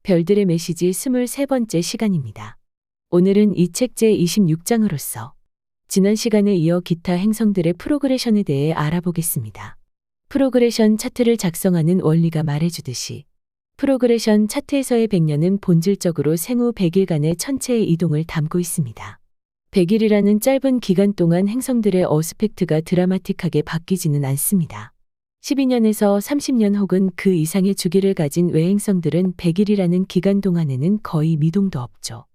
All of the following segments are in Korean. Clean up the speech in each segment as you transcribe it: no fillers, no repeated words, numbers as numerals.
별들의 메시지 23번째 시간입니다. 오늘은 이 책 제26장으로서 지난 시간에 이어 기타 행성들의 프로그레션에 대해 알아보겠습니다. 프로그레션 차트를 작성하는 원리가 말해주듯이 프로그레션 차트에서의 100년은 본질적으로 생후 100일간의 천체의 이동을 담고 있습니다. 100일이라는 짧은 기간 동안 행성들의 어스펙트가 드라마틱하게 바뀌지는 않습니다. 12년에서 30년 혹은 그 이상의 주기를 가진 외행성들은 100일이라는 기간 동안에는 거의 미동도 없죠.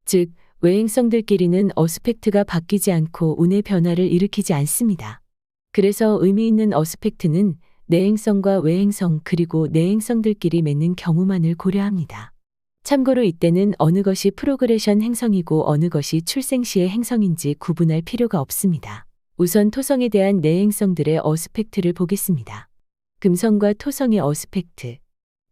즉, 외행성들끼리는 어스펙트가 바뀌지 않고 운의 변화를 일으키지 않습니다. 그래서 의미 있는 어스펙트는 내행성과 외행성 그리고 내행성들끼리 맺는 경우만을 고려합니다. 참고로 이때는 어느 것이 프로그레션 행성이고 어느 것이 출생 시의 행성인지 구분할 필요가 없습니다. 우선 토성에 대한 내행성들의 어스펙트를 보겠습니다. 금성과 토성의 어스펙트.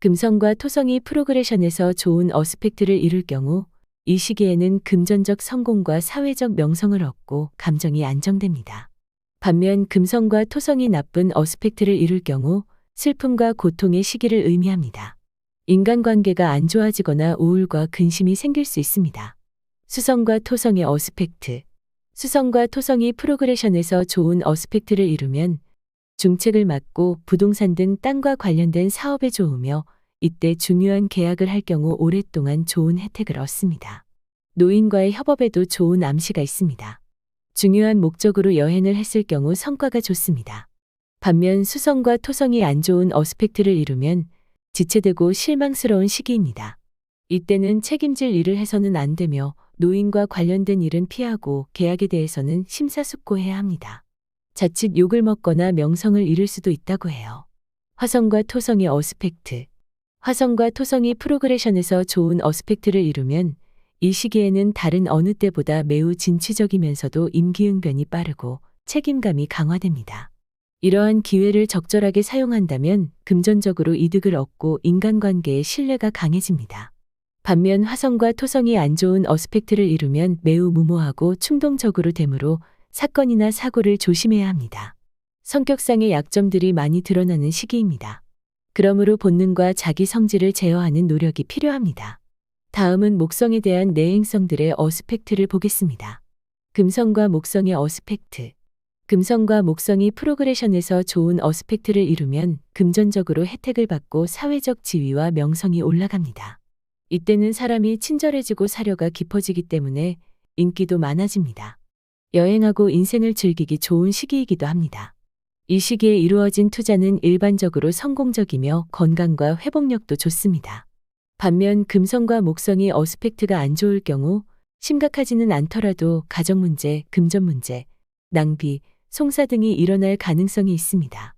금성과 토성이 프로그레션에서 좋은 어스펙트를 이룰 경우 이 시기에는 금전적 성공과 사회적 명성을 얻고 감정이 안정됩니다. 반면 금성과 토성이 나쁜 어스펙트를 이룰 경우 슬픔과 고통의 시기를 의미합니다. 인간관계가 안 좋아지거나 우울과 근심이 생길 수 있습니다. 수성과 토성의 어스펙트. 수성과 토성이 프로그레션에서 좋은 어스펙트를 이루면 중책을 맡고 부동산 등 땅과 관련된 사업에 좋으며 이때 중요한 계약을 할 경우 오랫동안 좋은 혜택을 얻습니다. 노인과의 협업에도 좋은 암시가 있습니다. 중요한 목적으로 여행을 했을 경우 성과가 좋습니다. 반면 수성과 토성이 안 좋은 어스펙트를 이루면 지체되고 실망스러운 시기입니다. 이때는 책임질 일을 해서는 안 되며 노인과 관련된 일은 피하고 계약에 대해서는 심사숙고해야 합니다. 자칫 욕을 먹거나 명성을 잃을 수도 있다고 해요. 화성과 토성의 어스펙트. 화성과 토성이 프로그레션에서 좋은 어스펙트를 이루면 이 시기에는 다른 어느 때보다 매우 진취적이면서도 임기응변이 빠르고 책임감이 강화됩니다. 이러한 기회를 적절하게 사용한다면 금전적으로 이득을 얻고 인간관계의 신뢰가 강해집니다. 반면 화성과 토성이 안 좋은 어스펙트를 이루면 매우 무모하고 충동적으로 되므로 사건이나 사고를 조심해야 합니다. 성격상의 약점들이 많이 드러나는 시기입니다. 그러므로 본능과 자기 성질을 제어하는 노력이 필요합니다. 다음은 목성에 대한 내행성들의 어스펙트를 보겠습니다. 금성과 목성의 어스펙트. 금성과 목성이 프로그레션에서 좋은 어스펙트를 이루면 금전적으로 혜택을 받고 사회적 지위와 명성이 올라갑니다. 이때는 사람이 친절해지고 사려가 깊어지기 때문에 인기도 많아집니다. 여행하고 인생을 즐기기 좋은 시기이기도 합니다. 이 시기에 이루어진 투자는 일반적으로 성공적이며 건강과 회복력도 좋습니다. 반면 금성과 목성이 어스펙트가 안 좋을 경우 심각하지는 않더라도 가정 문제, 금전 문제, 낭비, 송사 등이 일어날 가능성이 있습니다.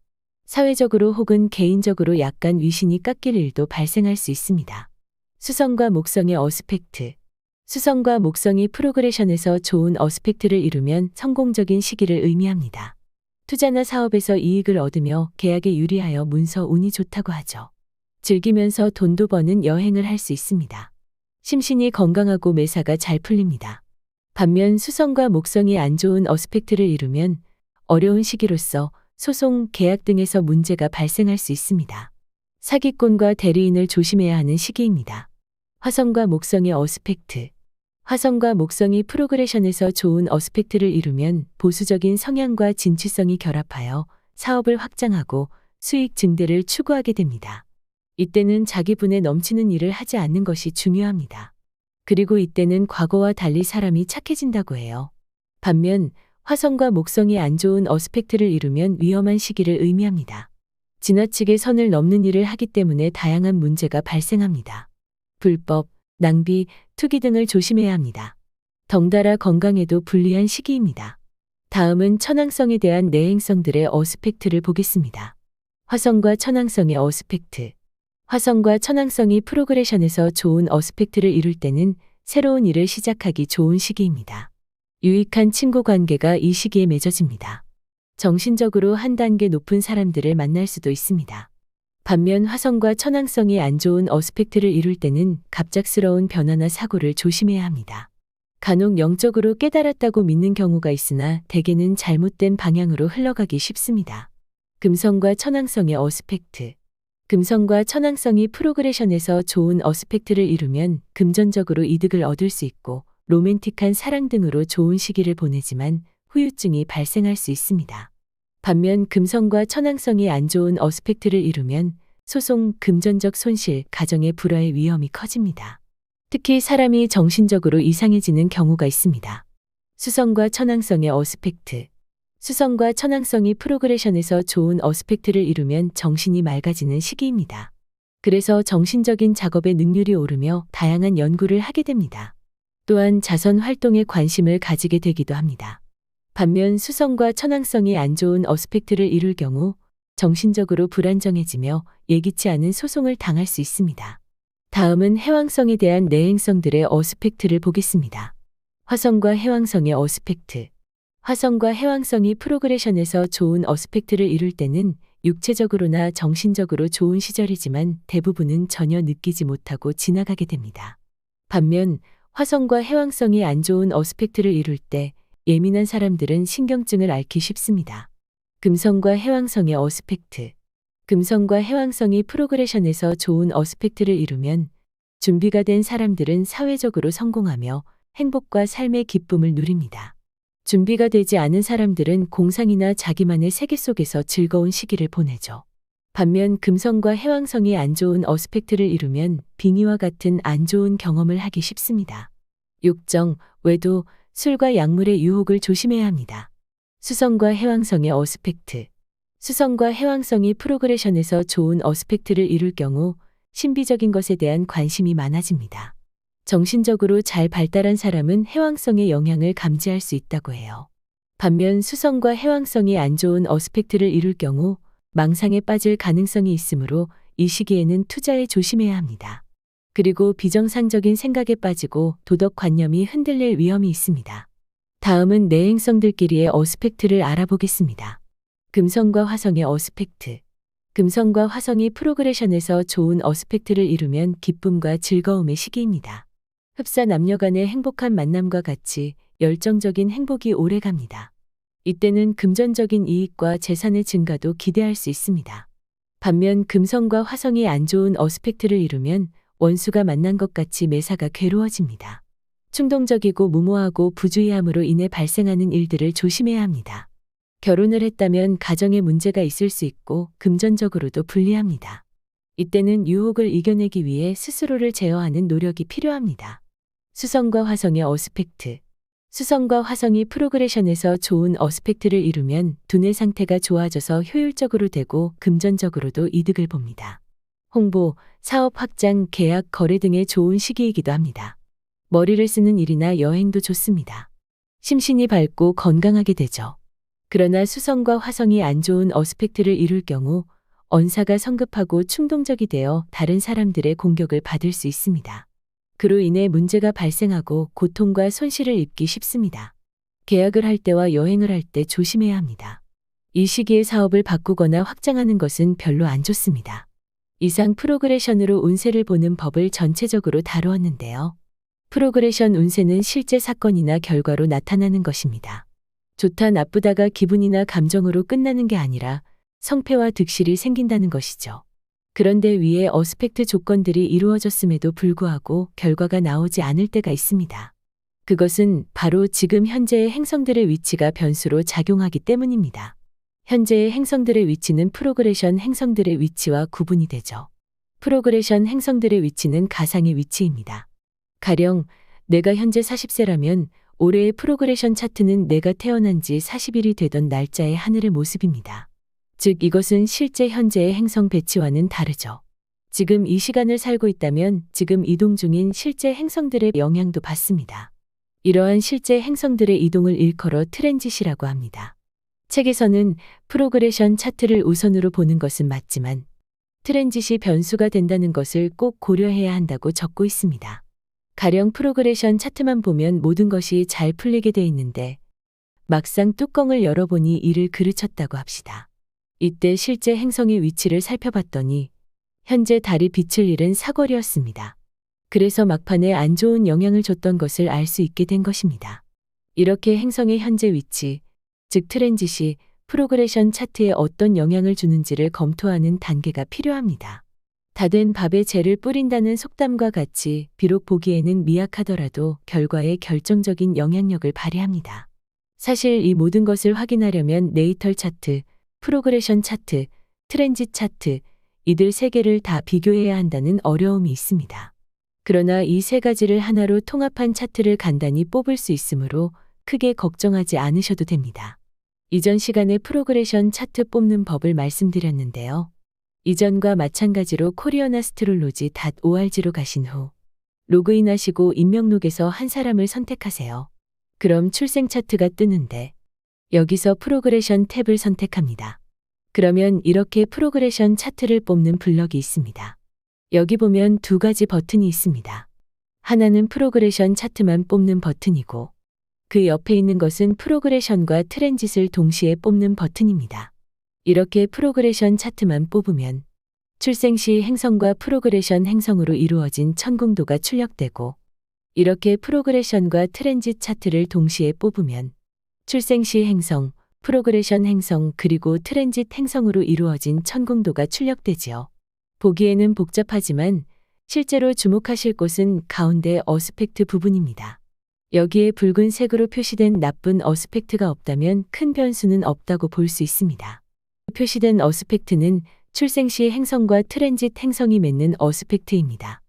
사회적으로 혹은 개인적으로 약간 위신이 깎일 일도 발생할 수 있습니다. 수성과 목성의 어스펙트. 수성과 목성이 프로그레션에서 좋은 어스펙트를 이루면 성공적인 시기를 의미합니다. 투자나 사업에서 이익을 얻으며 계약에 유리하여 문서 운이 좋다고 하죠. 즐기면서 돈도 버는 여행을 할 수 있습니다. 심신이 건강하고 매사가 잘 풀립니다. 반면 수성과 목성이 안 좋은 어스펙트를 이루면 어려운 시기로서 소송, 계약 등에서 문제가 발생할 수 있습니다. 사기꾼과 대리인을 조심해야 하는 시기입니다. 화성과 목성의 어스펙트. 화성과 목성이 프로그레션에서 좋은 어스펙트를 이루면 보수적인 성향과 진취성이 결합하여 사업을 확장하고 수익 증대를 추구하게 됩니다. 이때는 자기 분에 넘치는 일을 하지 않는 것이 중요합니다. 그리고 이때는 과거와 달리 사람이 착해진다고 해요. 반면 화성과 목성이 안 좋은 어스펙트를 이루면 위험한 시기를 의미합니다. 지나치게 선을 넘는 일을 하기 때문에 다양한 문제가 발생합니다. 불법, 낭비, 투기 등을 조심해야 합니다. 덩달아 건강에도 불리한 시기입니다. 다음은 천왕성에 대한 내행성들의 어스펙트를 보겠습니다. 화성과 천왕성의 어스펙트. 화성과 천왕성이 프로그레션에서 좋은 어스펙트를 이룰 때는 새로운 일을 시작하기 좋은 시기입니다. 유익한 친구 관계가 이 시기에 맺어집니다. 정신적으로 한 단계 높은 사람들을 만날 수도 있습니다. 반면 화성과 천왕성이 안 좋은 어스펙트를 이룰 때는 갑작스러운 변화나 사고를 조심해야 합니다. 간혹 영적으로 깨달았다고 믿는 경우가 있으나 대개는 잘못된 방향으로 흘러가기 쉽습니다. 금성과 천왕성의 어스펙트. 금성과 천왕성이 프로그레션에서 좋은 어스펙트를 이루면 금전적으로 이득을 얻을 수 있고 로맨틱한 사랑 등으로 좋은 시기를 보내지만 후유증이 발생할 수 있습니다. 반면 금성과 천왕성이 안 좋은 어스펙트를 이루면 소송, 금전적 손실, 가정의 불화의 위험이 커집니다. 특히 사람이 정신적으로 이상해지는 경우가 있습니다. 수성과 천왕성의 어스펙트. 수성과 천왕성이 프로그레션에서 좋은 어스펙트를 이루면 정신이 맑아지는 시기입니다. 그래서 정신적인 작업의 능률이 오르며 다양한 연구를 하게 됩니다. 또한 자선 활동에 관심을 가지게 되기도 합니다. 반면 수성과 천왕성이 안 좋은 어스펙트를 이룰 경우 정신적으로 불안정해지며 예기치 않은 소송을 당할 수 있습니다. 다음은 해왕성에 대한 내행성들의 어스펙트를 보겠습니다. 화성과 해왕성의 어스펙트. 화성과 해왕성이 프로그레션에서 좋은 어스펙트를 이룰 때는 육체적으로나 정신적으로 좋은 시절이지만 대부분은 전혀 느끼지 못하고 지나가게 됩니다. 반면 화성과 해왕성이 안 좋은 어스펙트를 이룰 때 예민한 사람들은 신경증을 앓기 쉽습니다. 금성과 해왕성의 어스펙트. 금성과 해왕성이 프로그레션에서 좋은 어스펙트를 이루면 준비가 된 사람들은 사회적으로 성공하며 행복과 삶의 기쁨을 누립니다. 준비가 되지 않은 사람들은 공상이나 자기만의 세계 속에서 즐거운 시기를 보내죠. 반면 금성과 해왕성이 안 좋은 어스펙트를 이루면 빙의와 같은 안 좋은 경험을 하기 쉽습니다. 욕정, 외도, 술과 약물의 유혹을 조심해야 합니다. 수성과 해왕성의 어스펙트. 수성과 해왕성이 프로그레션에서 좋은 어스펙트를 이룰 경우 신비적인 것에 대한 관심이 많아집니다. 정신적으로 잘 발달한 사람은 해왕성의 영향을 감지할 수 있다고 해요. 반면 수성과 해왕성이 안 좋은 어스펙트를 이룰 경우 망상에 빠질 가능성이 있으므로 이 시기에는 투자에 조심해야 합니다. 그리고 비정상적인 생각에 빠지고 도덕관념이 흔들릴 위험이 있습니다. 다음은 내행성들끼리의 어스펙트를 알아보겠습니다. 금성과 화성의 어스펙트. 금성과 화성이 프로그레션에서 좋은 어스펙트를 이루면 기쁨과 즐거움의 시기입니다. 흡사 남녀 간의 행복한 만남과 같이 열정적인 행복이 오래갑니다. 이때는 금전적인 이익과 재산의 증가도 기대할 수 있습니다. 반면 금성과 화성이 안 좋은 어스펙트를 이루면 원수가 만난 것 같이 매사가 괴로워집니다. 충동적이고 무모하고 부주의함으로 인해 발생하는 일들을 조심해야 합니다. 결혼을 했다면 가정에 문제가 있을 수 있고 금전적으로도 불리합니다. 이때는 유혹을 이겨내기 위해 스스로를 제어하는 노력이 필요합니다. 수성과 화성의 어스펙트. 수성과 화성이 프로그레션에서 좋은 어스펙트를 이루면 두뇌 상태가 좋아져서 효율적으로 되고 금전적으로도 이득을 봅니다. 홍보, 사업 확장, 계약, 거래 등의 좋은 시기이기도 합니다. 머리를 쓰는 일이나 여행도 좋습니다. 심신이 밝고 건강하게 되죠. 그러나 수성과 화성이 안 좋은 어스펙트를 이룰 경우 언사가 성급하고 충동적이 되어 다른 사람들의 공격을 받을 수 있습니다. 그로 인해 문제가 발생하고 고통과 손실을 입기 쉽습니다. 계약을 할 때와 여행을 할 때 조심해야 합니다. 이 시기에 사업을 바꾸거나 확장하는 것은 별로 안 좋습니다. 이상 프로그레션으로 운세를 보는 법을 전체적으로 다루었는데요. 프로그레션 운세는 실제 사건이나 결과로 나타나는 것입니다. 좋다 나쁘다가 기분이나 감정으로 끝나는 게 아니라 성패와 득실이 생긴다는 것이죠. 그런데 위에 어스펙트 조건들이 이루어졌음에도 불구하고 결과가 나오지 않을 때가 있습니다. 그것은 바로 지금 현재의 행성들의 위치가 변수로 작용하기 때문입니다. 현재의 행성들의 위치는 프로그레션 행성들의 위치와 구분이 되죠. 프로그레션 행성들의 위치는 가상의 위치입니다. 가령 내가 현재 40세라면 올해의 프로그레션 차트는 내가 태어난 지 40일이 되던 날짜의 하늘의 모습입니다. 즉 이것은 실제 현재의 행성 배치와는 다르죠. 지금 이 시간을 살고 있다면 지금 이동 중인 실제 행성들의 영향도 받습니다. 이러한 실제 행성들의 이동을 일컬어 트랜짓이라고 합니다. 책에서는 프로그레션 차트를 우선으로 보는 것은 맞지만 트랜짓이 변수가 된다는 것을 꼭 고려해야 한다고 적고 있습니다. 가령 프로그레션 차트만 보면 모든 것이 잘 풀리게 돼 있는데 막상 뚜껑을 열어보니 이를 그르쳤다고 합시다. 이때 실제 행성의 위치를 살펴봤더니 현재 달이 빛을 잃은 사거리였습니다. 그래서 막판에 안 좋은 영향을 줬던 것을 알 수 있게 된 것입니다. 이렇게 행성의 현재 위치, 즉 트랜짓이 프로그레션 차트에 어떤 영향을 주는지를 검토하는 단계가 필요합니다. 다 된 밥에 재를 뿌린다는 속담과 같이 비록 보기에는 미약하더라도 결과에 결정적인 영향력을 발휘합니다. 사실 이 모든 것을 확인하려면 네이털 차트, 프로그레션 차트, 트랜짓 차트, 이들 세 개를 다 비교해야 한다는 어려움이 있습니다. 그러나 이 세 가지를 하나로 통합한 차트를 간단히 뽑을 수 있으므로 크게 걱정하지 않으셔도 됩니다. 이전 시간에 프로그레션 차트 뽑는 법을 말씀드렸는데요. 이전과 마찬가지로 koreanastrology.org로 가신 후 로그인하시고 입력록에서 한 사람을 선택하세요. 그럼 출생 차트가 뜨는데 여기서 프로그레션 탭을 선택합니다. 그러면 이렇게 프로그레션 차트를 뽑는 블럭이 있습니다. 여기 보면 두 가지 버튼이 있습니다. 하나는 프로그레션 차트만 뽑는 버튼이고 그 옆에 있는 것은 프로그레션과 트랜짓을 동시에 뽑는 버튼입니다. 이렇게 프로그레션 차트만 뽑으면 출생 시 행성과 프로그레션 행성으로 이루어진 천궁도가 출력되고 이렇게 프로그레션과 트랜짓 차트를 동시에 뽑으면 출생 시 행성, 프로그레션 행성 그리고 트랜짓 행성으로 이루어진 천궁도가 출력되지요. 보기에는 복잡하지만 실제로 주목하실 곳은 가운데 어스펙트 부분입니다. 여기에 붉은색으로 표시된 나쁜 어스펙트가 없다면 큰 변수는 없다고 볼 수 있습니다. 표시된 어스펙트는 출생 시 행성과 트랜짓 행성이 맺는 어스펙트입니다.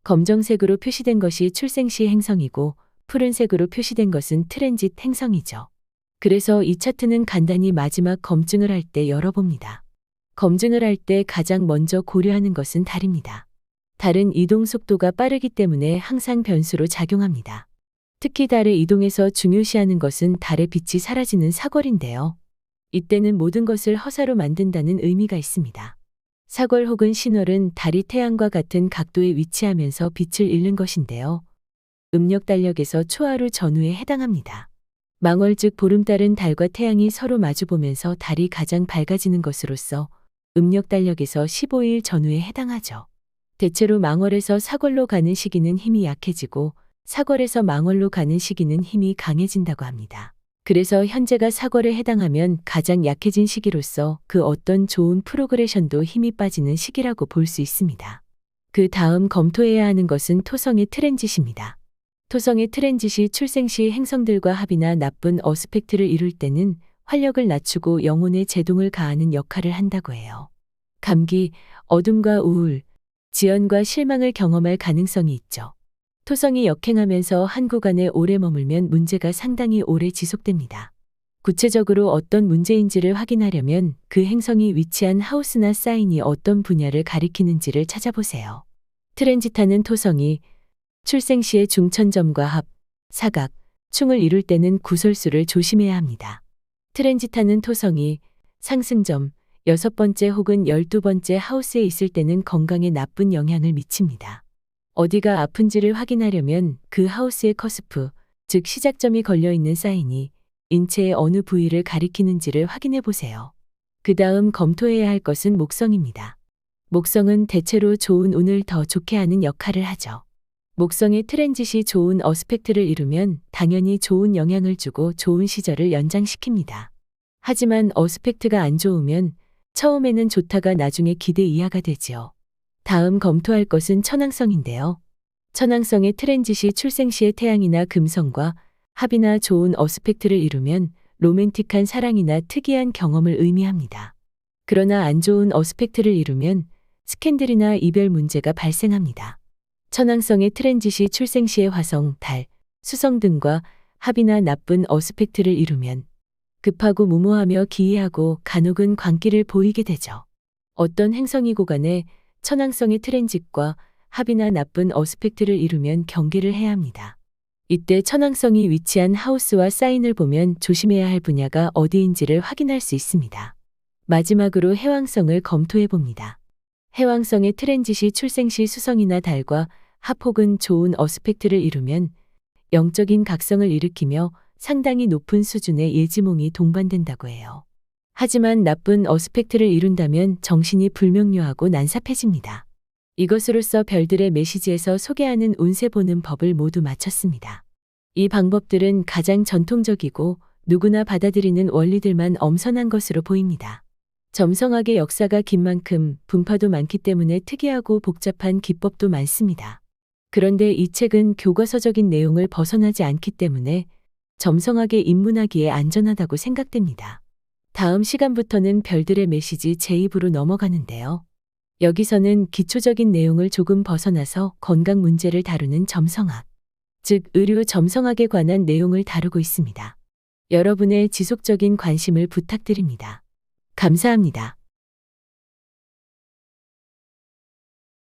검정색으로 표시된 것이 출생 시 행성이고 푸른색으로 표시된 것은 트랜짓 행성이죠. 그래서 이 차트는 간단히 마지막 검증을 할 때 열어봅니다. 검증을 할 때 가장 먼저 고려하는 것은 달입니다. 달은 이동 속도가 빠르기 때문에 항상 변수로 작용합니다. 특히 달의 이동에서 중요시하는 것은 달의 빛이 사라지는 사거리인데요. 이때는 모든 것을 허사로 만든다는 의미가 있습니다. 사걸 혹은 신월은 달이 태양과 같은 각도에 위치하면서 빛을 잃는 것인데요. 음력 달력에서 초하루 전후에 해당합니다. 망월 즉 보름달은 달과 태양이 서로 마주보면서 달이 가장 밝아지는 것으로서 음력 달력에서 15일 전후에 해당하죠. 대체로 망월에서 사걸로 가는 시기는 힘이 약해지고 사걸에서 망월로 가는 시기는 힘이 강해진다고 합니다. 그래서 현재가 사걸에 해당하면 가장 약해진 시기로서 그 어떤 좋은 프로그레션도 힘이 빠지는 시기라고 볼 수 있습니다. 그 다음 검토해야 하는 것은 토성의 트랜짓입니다. 토성의 트랜짓이 출생 시 행성들과 합이나 나쁜 어스펙트를 이룰 때는 활력을 낮추고 영혼의 제동을 가하는 역할을 한다고 해요. 감기, 어둠과 우울, 지연과 실망을 경험할 가능성이 있죠. 토성이 역행하면서 한 구간에 오래 머물면 문제가 상당히 오래 지속됩니다. 구체적으로 어떤 문제인지를 확인하려면 그 행성이 위치한 하우스나 사인이 어떤 분야를 가리키는지를 찾아보세요. 트랜짓하는 토성이 출생 시의 중천점과 합, 사각, 충을 이룰 때는 구설수를 조심해야 합니다. 트랜짓하는 토성이 상승점, 6번째 혹은 12번째 하우스에 있을 때는 건강에 나쁜 영향을 미칩니다. 어디가 아픈지를 확인하려면 그 하우스의 커스프, 즉 시작점이 걸려있는 사인이 인체의 어느 부위를 가리키는지를 확인해 보세요. 그 다음 검토해야 할 것은 목성입니다. 목성은 대체로 좋은 운을 더 좋게 하는 역할을 하죠. 목성의 트랜짓이 좋은 어스펙트를 이루면 당연히 좋은 영향을 주고 좋은 시절을 연장시킵니다. 하지만 어스펙트가 안 좋으면 처음에는 좋다가 나중에 기대 이하가 되지요. 다음 검토할 것은 천왕성인데요. 천왕성의 트랜짓이 출생 시의 태양이나 금성과 합이나 좋은 어스펙트를 이루면 로맨틱한 사랑이나 특이한 경험을 의미합니다. 그러나 안 좋은 어스펙트를 이루면 스캔들이나 이별 문제가 발생합니다. 천왕성의 트랜짓이 출생 시의 화성, 달, 수성 등과 합이나 나쁜 어스펙트를 이루면 급하고 무모하며 기이하고 간혹은 광기를 보이게 되죠. 어떤 행성이고 간에 천왕성의 트랜짓과 합이나 나쁜 어스펙트를 이루면 경계를 해야 합니다. 이때 천왕성이 위치한 하우스와 사인을 보면 조심해야 할 분야가 어디인지를 확인할 수 있습니다. 마지막으로 해왕성을 검토해 봅니다. 해왕성의 트랜짓이 출생 시 수성이나 달과 합 혹은 좋은 어스펙트를 이루면 영적인 각성을 일으키며 상당히 높은 수준의 예지몽이 동반된다고 해요. 하지만 나쁜 어스펙트를 이룬다면 정신이 불명료하고 난삽해집니다. 이것으로써 별들의 메시지에서 소개하는 운세 보는 법을 모두 마쳤습니다. 이 방법들은 가장 전통적이고 누구나 받아들이는 원리들만 엄선한 것으로 보입니다. 점성학의 역사가 긴 만큼 분파도 많기 때문에 특이하고 복잡한 기법도 많습니다. 그런데 이 책은 교과서적인 내용을 벗어나지 않기 때문에 점성학에 입문하기에 안전하다고 생각됩니다. 다음 시간부터는 별들의 메시지 제2부로 넘어가는데요. 여기서는 기초적인 내용을 조금 벗어나서 건강 문제를 다루는 점성학, 즉 의료 점성학에 관한 내용을 다루고 있습니다. 여러분의 지속적인 관심을 부탁드립니다. 감사합니다.